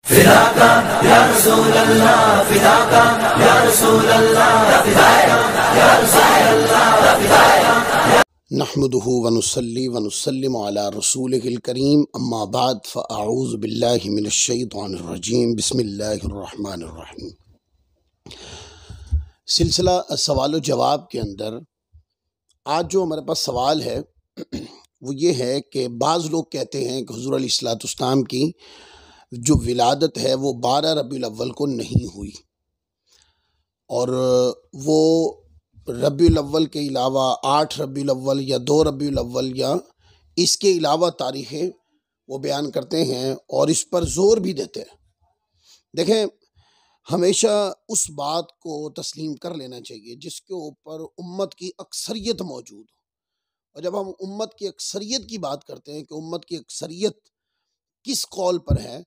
فداک یا رسول اللہ، فداک یا رسول اللہ، فداک یا رسول اللہ، فداک۔ نحمده ونصلي ونسلم على رسوله الكريم، اما بعد فاعوذ باللہ من الشیطان الرجیم، بسم اللہ الرحمن الرحیم۔ سلسلہ سوال و جواب کے اندر آج جو ہمارے پاس سوال ہے وہ یہ ہے کہ بعض لوگ کہتے ہیں کہ حضور علیہ الصلوۃ والسلام کی جو ولادت ہے وہ 12 ربیع الاول کو نہیں ہوئی، اور وہ ربیع الاول کے علاوہ 8 ربیع الاول یا 2 ربیع الاول یا اس کے علاوہ تاریخیں وہ بیان کرتے ہیں اور اس پر زور بھی دیتے ہیں۔ دیکھیں، ہمیشہ اس بات کو تسلیم کر لینا چاہیے جس کے اوپر امت کی اکثریت موجود ہو، اور جب ہم امت کی اکثریت کی بات کرتے ہیں کہ امت کی اکثریت کس قول پر ہے،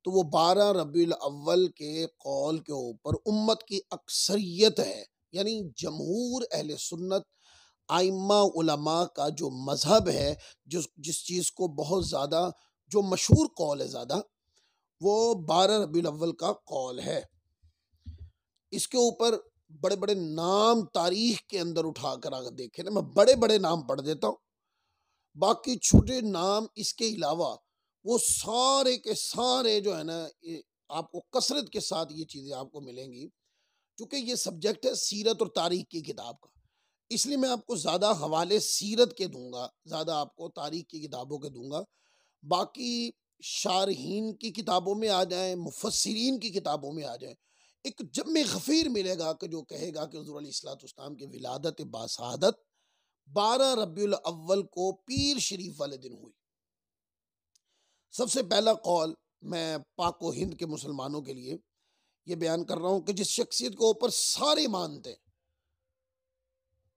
تو وہ 12 ربیع الاول کے قول کے اوپر امت کی اکثریت ہے، یعنی جمہور اہل سنت ائمہ علماء کا جو مذہب ہے، جس چیز کو بہت زیادہ جو مشہور قول ہے زیادہ، وہ 12 ربیع الاول کا قول ہے۔ اس کے اوپر بڑے بڑے نام تاریخ کے اندر اٹھا کر اگر دیکھیں نا، میں بڑے بڑے نام پڑھ دیتا ہوں، باقی چھوٹے نام اس کے علاوہ وہ سارے کے سارے جو ہے نا، آپ کو کثرت کے ساتھ یہ چیزیں آپ کو ملیں گی۔ چونکہ یہ سبجیکٹ ہے سیرت اور تاریخ کی کتاب کا، اس لیے میں آپ کو زیادہ حوالے سیرت کے دوں گا، زیادہ آپ کو تاریخ کی کتابوں کے دوں گا۔ باقی شارحین کی کتابوں میں آ جائیں، مفسرین کی کتابوں میں آ جائیں، ایک جمع غفیر ملے گا کہ جو کہے گا کہ حضور علیہ الصلوۃ والسلام کی ولادت باسعادت 12 ربیع الاول کو پیر شریف والے دن ہوئی۔ سب سے پہلا قول میں پاک و ہند کے مسلمانوں کے لیے یہ بیان کر رہا ہوں کہ جس شخصیت کے اوپر سارے مانتے ہیں،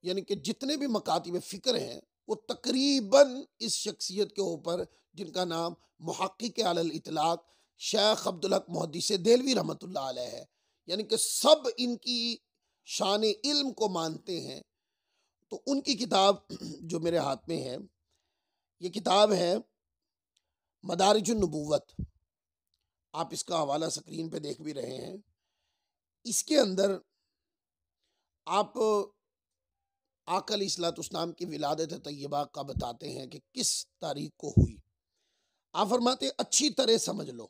یعنی کہ جتنے بھی مکاتب فکر ہیں وہ تقریباً اس شخصیت کے اوپر، جن کا نام محقق علی الاطلاق شیخ عبدالحق محدث دہلوی رحمۃ اللہ علیہ ہے، یعنی کہ سب ان کی شان علم کو مانتے ہیں۔ تو ان کی کتاب جو میرے ہاتھ میں ہے، یہ کتاب ہے مدارج النبوت، آپ اس کا حوالہ سکرین پہ دیکھ بھی رہے ہیں۔ اس کے اندر آپ آقا علیہ الصلوۃ والسلام کی ولادت طیبہ کا بتاتے ہیں کہ کس تاریخ کو ہوئی۔ آپ فرماتے ہیں اچھی طرح سمجھ لو،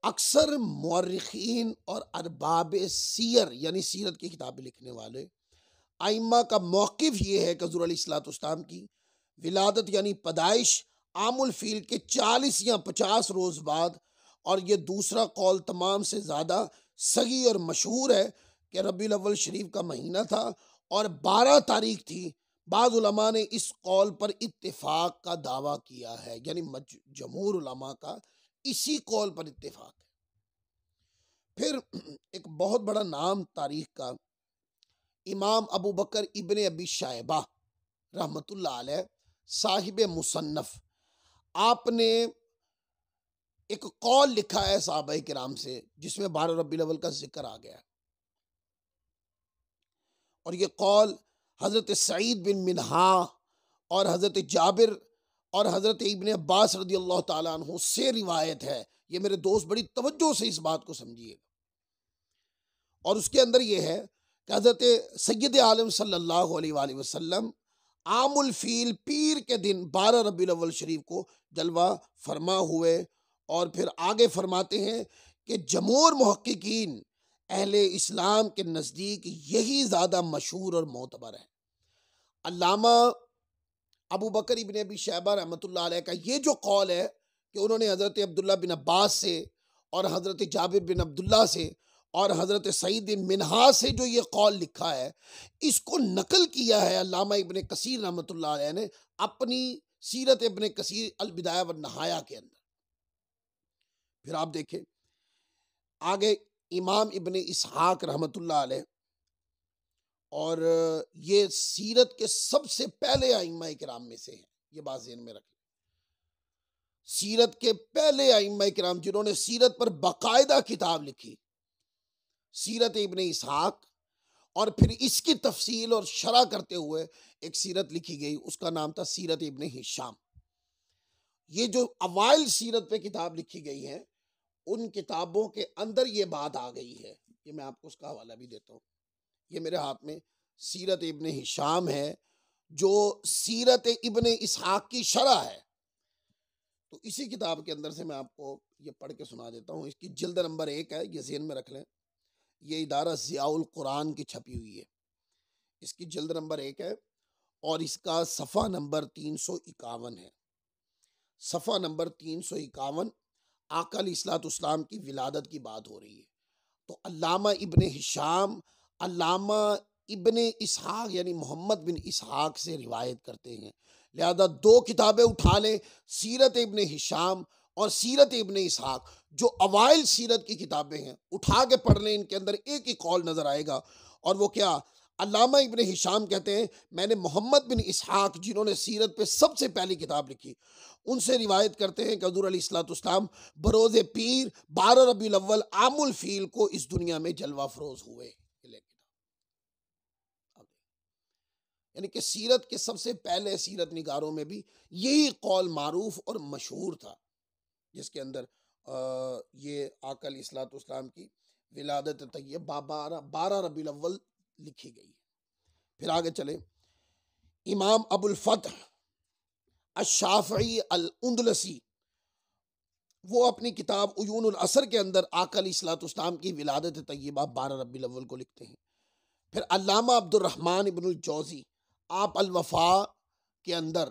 اکثر مورخین اور ارباب سیر یعنی سیرت کی کتابیں لکھنے والے ائمہ کا موقف یہ ہے کہ حضور علیہ الصلوۃ والسلام کی ولادت یعنی پیدائش عام الفیل کے 40 یا 50 روز بعد، اور یہ دوسرا قول تمام سے زیادہ صحیح اور مشہور ہے کہ ربیع الاول شریف کا مہینہ تھا اور 12 تاریخ تھی۔ بعض علماء نے اس قول پر اتفاق کا دعویٰ کیا ہے، یعنی جمہور علماء کا اسی قول پر اتفاق ہے۔ پھر ایک بہت بڑا نام تاریخ کا امام ابو بکر ابن ابی شیبہ رحمۃ اللہ علیہ صاحب مصنف، آپ نے ایک قول لکھا ہے صحابہ کرام سے جس میں 12 ربیع الاول کا ذکر آ گیا ہے، اور یہ قول حضرت سعید بن منہا اور حضرت جابر اور حضرت ابن عباس رضی اللہ تعالیٰ عنہ سے روایت ہے۔ یہ میرے دوست بڑی توجہ سے اس بات کو سمجھیے گا، اور اس کے اندر یہ ہے کہ حضرت سید عالم صلی اللہ علیہ وآلہ وسلم عام الفیل پیر کے دن 12 ربیع الاول شریف کو جلوہ فرما ہوئے، اور پھر آگے فرماتے ہیں کہ جمہور محققین اہل اسلام کے نزدیک یہی زیادہ مشہور اور معتبر ہے۔ علامہ ابو بکر ابن ابی شیبہ رحمۃ اللہ علیہ کا یہ جو قول ہے کہ انہوں نے حضرت عبداللہ بن عباس سے اور حضرت جابر بن عبداللہ سے اور حضرت سعید بن منہا سے جو یہ قول لکھا ہے، اس کو نقل کیا ہے علامہ ابن کثیر رحمۃ اللہ علیہ نے اپنی سیرت ابن کثیر البدایہ والنہایہ کے اندر۔ پھر آپ دیکھیں آگے امام ابن اسحاق رحمۃ اللہ علیہ، اور یہ سیرت کے سب سے پہلے ائمہ کرام میں سے ہیں، یہ بات ذہن میں رکھیں، سیرت کے پہلے ائمہ کرام جنہوں نے سیرت پر باقاعدہ کتاب لکھی، سیرت ابن اسحاق، اور پھر اس کی تفصیل اور شرح کرتے ہوئے ایک سیرت لکھی گئی، اس کا نام تھا سیرت ابن ہشام۔ یہ جو اوائل سیرت پہ کتاب لکھی گئی ہے، ان کتابوں کے اندر یہ بات آ گئی ہے. یہ میں آپ کو اس کا حوالہ بھی دیتا ہوں. یہ میرے ہاتھ میں سیرت ابن ہشام ہے جو سیرت ابن اسحاق کی شرح ہے. تو اسی کتاب کے اندر سے میں آپ کو یہ پڑھ کے سنا دیتا ہوں. اس کی جلد نمبر 1 ہے، یہ ذہن میں رکھ لیں. یہ ادارہ ضیاء القرآن کی چھپی ہوئی ہے. اس کی جلد نمبر 1 ہے اور اس کا صفحہ نمبر 351 ہے. صفحہ نمبر 351 آقا علیہ الصلوۃ والسلام کی ولادت کی بات ہو رہی ہے. تو علامہ ابن ہشام علامہ ابن اسحاق یعنی محمد بن اسحاق سے روایت کرتے ہیں. لہذا 2 کتابیں اٹھا لیں، سیرت ابن ہشام اور سیرت ابن اسحاق، جو اوائل سیرت کی کتابیں ہیں، اٹھا کے پڑھ لیں. ان کے اندر ایک ہی قول نظر آئے گا، اور وہ کیا؟ علامہ ابن ہشام کہتے ہیں میں نے محمد بن اسحاق، جنہوں نے سیرت پہ سب سے پہلی کتاب لکھی، ان سے روایت کرتے ہیں کہ حضور علیہ الصلوۃ والسلام بروز پیر 12 ربیع الاول عام الفیل کو اس دنیا میں جلوہ فروز ہوئے. یعنی کہ سیرت کے سب سے پہلے سیرت نگاروں میں بھی یہی قول معروف اور مشہور تھا، جس کے اندر یہ آقا علیہ الصلوۃ والسلام کی ولادت طیبہ 12 ربیع الاول لکھی گئی. پھر آگے چلیں. امام ابو الفتح الشافعی الاندلسی، وہ اپنی کتاب عیون الاثر کے اندر آقا علیہ الصلوۃ والسلام کی ولادت طیبہ 12 ربیع الاول کو لکھتے ہیں. پھر علامہ عبد الرحمن ابن الجوزی، آپ الوفا کے اندر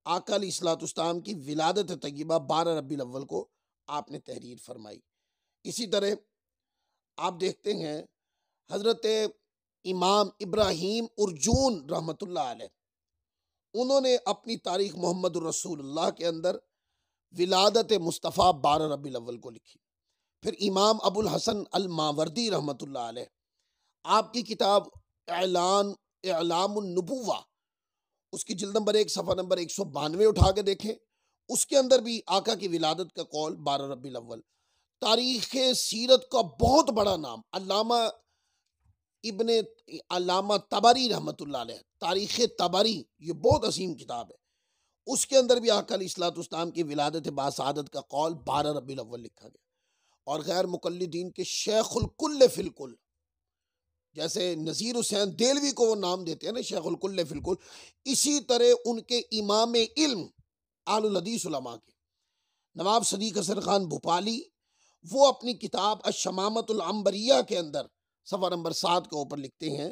آقا علیہ الصلوۃ والسلام کی ولادت طیبہ 12 ربیع الاول کو آپ نے تحریر فرمائی. اسی طرح آپ دیکھتے ہیں حضرت امام ابراہیم ارجون رحمۃ اللہ علیہ، انہوں نے اپنی تاریخ محمد الرسول اللہ کے اندر ولادت مصطفیٰ 12 ربیع الاول کو لکھی. پھر امام ابو الحسن الماوردی رحمۃ اللہ علیہ، آپ کی کتاب اعلام النبوہ، اس کی جلد نمبر 1 صفحہ نمبر 192 اٹھا کے دیکھیں. اس کے اندر بھی آقا کی ولادت کا قول 12 ربیع الاول. تاریخ سیرت کا بہت بڑا نام علامہ طبری رحمۃ اللہ علیہ، تاریخ طبری، یہ بہت عظیم کتاب ہے. اس کے اندر بھی آقا علیہ الصلوۃ والسلام کی ولادت باسعادت کا قول 12 ربیع الاول لکھا گیا. اور غیر مقلدین کے شیخ الکل فی الکل، جیسے نذیر حسین دہلوی کو وہ نام دیتے ہیں نا شیخ الکل فی الکل، اسی طرح ان کے امام علم اہل الحدیث علماء کے نواب صدیق حسن خان بھوپالی، وہ اپنی کتاب الشمامۃ العنبریہ کے اندر صفحہ نمبر 7 کے اوپر لکھتے ہیں.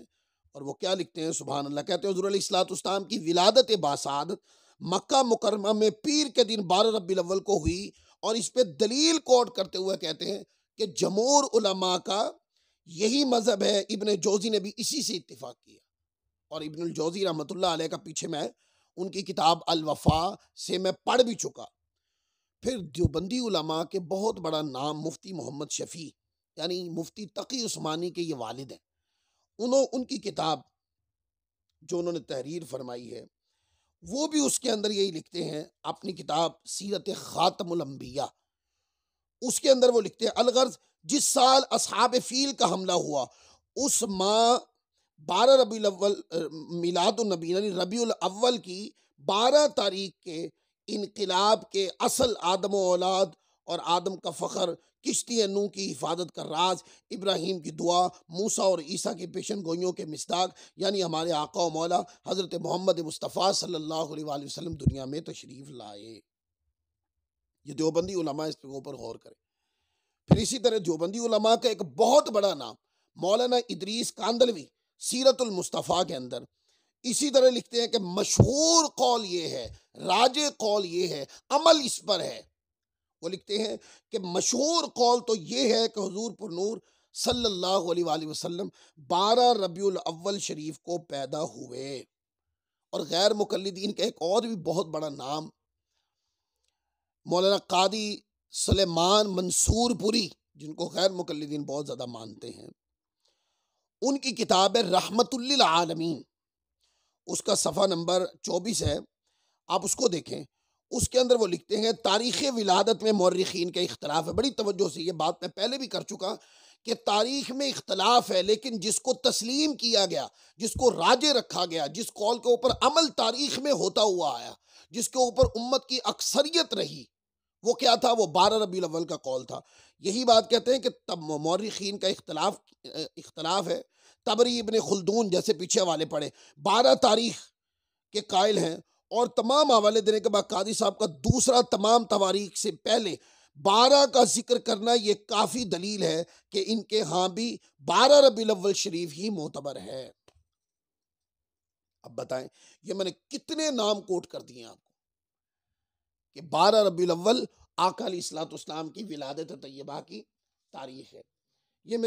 اور وہ کیا لکھتے ہیں؟ سبحان اللہ، کہتے ہیں حضور علیہ الصلوۃ والسلام کی ولادت باسعادت مکہ مکرمہ میں پیر کے دن 12 ربیع الاول کو ہوئی. اور اس پہ دلیل کوٹ کرتے ہوئے کہتے ہیں کہ جمہور علماء کا یہی مذہب ہے. ابن جوزی نے بھی اسی سے اتفاق کیا، اور ابن الجوزی رحمۃ اللہ علیہ کا پیچھے میں ان کی کتاب الوفا سے میں پڑھ بھی چکا. پھر دیوبندی علماء کے بہت بڑا نام مفتی محمد شفیع، یعنی مفتی تقی عثمانی کے یہ والد ہیں. ان کی کتاب جو انہوں نے تحریر فرمائی ہے، وہ بھی اس کے اندر یہی لکھتے ہیں. اپنی کتاب سیرت خاتم الانبیاء، اس کے اندر وہ لکھتے ہیں الغرض جس سال اصحاب فیل کا حملہ ہوا، اس ماہ 12 ربیع الاول میلاد النبی یعنی ربیع الاول کی 12 تاریخ کے انقلاب کے اصل آدم و اولاد اور آدم کا فخر، کشتی نوح کی حفاظت کا راز، ابراہیم کی دعا، موسیٰ اور عیسیٰ کی پیشن گوئیوں کے مصداق یعنی ہمارے آقا و مولا حضرت محمد مصطفیٰ صلی اللہ علیہ وآلہ وسلم دنیا میں تشریف لائے. یہ دیوبندی علماء اس کے اوپر غور کریں. پھر اسی طرح دیوبندی علماء کا ایک بہت بڑا نام مولانا ادریس کاندلوی سیرت المصطفیٰ کے اندر اسی طرح لکھتے ہیں کہ مشہور قول یہ ہے، راجع قول یہ ہے، عمل اس پر ہے. وہ لکھتے ہیں کہ مشہور قول تو یہ ہے کہ حضور پر نور صلی اللہ علیہ وآلہ وسلم 12 ربیع الاول شریف کو پیدا ہوئے. اور غیر مقلدین کا ایک اور بھی بہت بڑا نام مولانا قاضی سلیمان منصور پوری، جن کو غیر مقلدین بہت زیادہ مانتے ہیں، ان کی کتاب ہے رحمت للعالمین، اس کا صفحہ نمبر 24 ہے، آپ اس کو دیکھیں. اس کے اندر وہ لکھتے ہیں تاریخ ولادت میں مورخین کا اختلاف ہے. بڑی توجہ سے، یہ بات میں پہلے بھی کر چکا کہ تاریخ میں اختلاف ہے، لیکن جس کو تسلیم کیا گیا، جس کو راجع رکھا گیا، جس قول کے اوپر عمل تاریخ میں ہوتا ہوا آیا، جس کے اوپر امت کی اکثریت رہی، وہ کیا تھا؟ وہ 12 ربیع الاول کا قول تھا۔ یہی بات کہتے ہیں کہ تب مورخین کا اختلاف ہے۔ طبری، ابن خلدون جیسے پیچھے والے پڑھے 12 تاریخ کے قائل ہیں، اور تمام حوالے دینے کے بعد قاضی صاحب کا دوسرا تمام تواریخ سے پہلے 12 کا ذکر کرنا یہ کافی دلیل ہے کہ ان کے ہاں بھی 12 ربیع الاول شریف ہی معتبر ہے۔ اب بتائیں، یہ میں نے کتنے نام کوٹ کر دیے آپ کو کہ 12 ربیع الاول آقا علیہ الصلوۃ والسلام کی ولادت طیبہ کی تاریخ ہے۔ یہ میرے